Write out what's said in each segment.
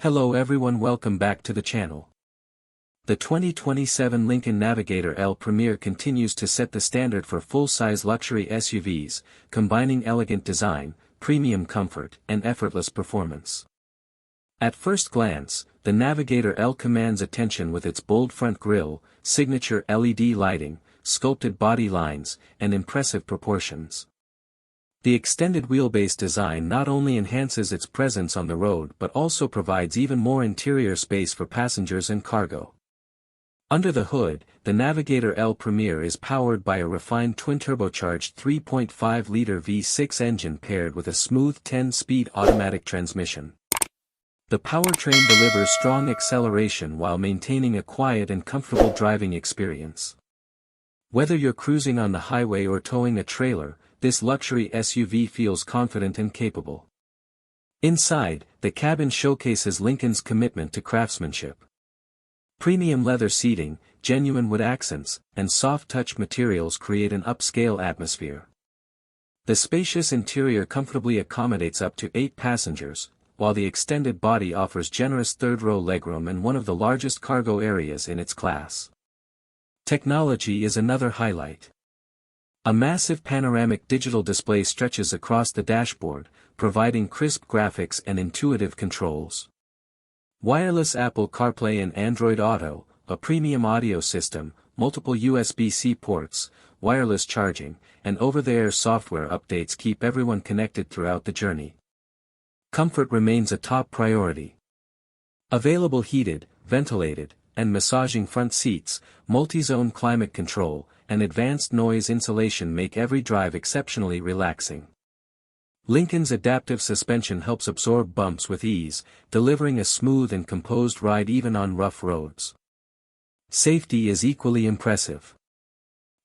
Hello everyone, welcome back to the channel. The 2027 Lincoln Navigator L Premiere continues to set the standard for full-size luxury SUVs, combining elegant design, premium comfort, and effortless performance. At first glance, the Navigator L commands attention with its bold front grille, signature LED lighting, sculpted body lines, and impressive proportions. The extended wheelbase design not only enhances its presence on the road but also provides even more interior space for passengers and cargo. Under the hood, the Navigator L Premiere is powered by a refined twin-turbocharged 3.5-liter V6 engine paired with a smooth 10-speed automatic transmission. The powertrain delivers strong acceleration while maintaining a quiet and comfortable driving experience. Whether you're cruising on the highway or towing a trailer, this luxury SUV feels confident and capable. Inside, the cabin showcases Lincoln's commitment to craftsmanship. Premium leather seating, genuine wood accents, and soft-touch materials create an upscale atmosphere. The spacious interior comfortably accommodates up to 8 passengers, while the extended body offers generous third-row legroom and one of the largest cargo areas in its class. Technology is another highlight. A massive panoramic digital display stretches across the dashboard, providing crisp graphics and intuitive controls. Wireless Apple CarPlay and Android Auto, a premium audio system, multiple USB-C ports, wireless charging, and over-the-air software updates keep everyone connected throughout the journey. Comfort remains a top priority. Available heated, ventilated, and massaging front seats, multi-zone climate control, and advanced noise insulation make every drive exceptionally relaxing. Lincoln's adaptive suspension helps absorb bumps with ease, delivering a smooth and composed ride even on rough roads. Safety is equally impressive.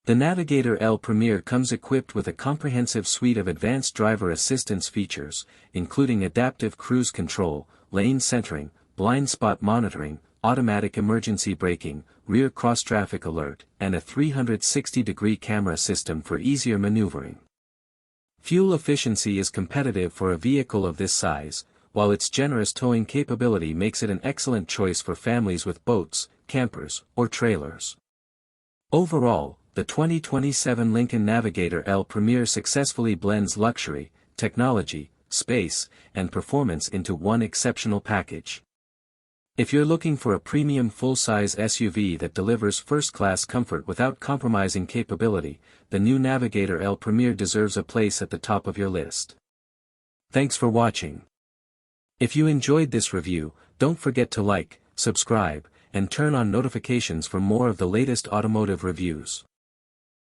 The Navigator L Premiere comes equipped with a comprehensive suite of advanced driver assistance features, including adaptive cruise control, lane centering, blind spot monitoring, automatic emergency braking, rear cross-traffic alert, and a 360-degree camera system for easier maneuvering. Fuel efficiency is competitive for a vehicle of this size, while its generous towing capability makes it an excellent choice for families with boats, campers, or trailers. Overall, the 2027 Lincoln Navigator L Premiere successfully blends luxury, technology, space, and performance into one exceptional package. If you're looking for a premium full-size SUV that delivers first-class comfort without compromising capability, the new Navigator L Premiere deserves a place at the top of your list. Thanks for watching. If you enjoyed this review, don't forget to like, subscribe, and turn on notifications for more of the latest automotive reviews.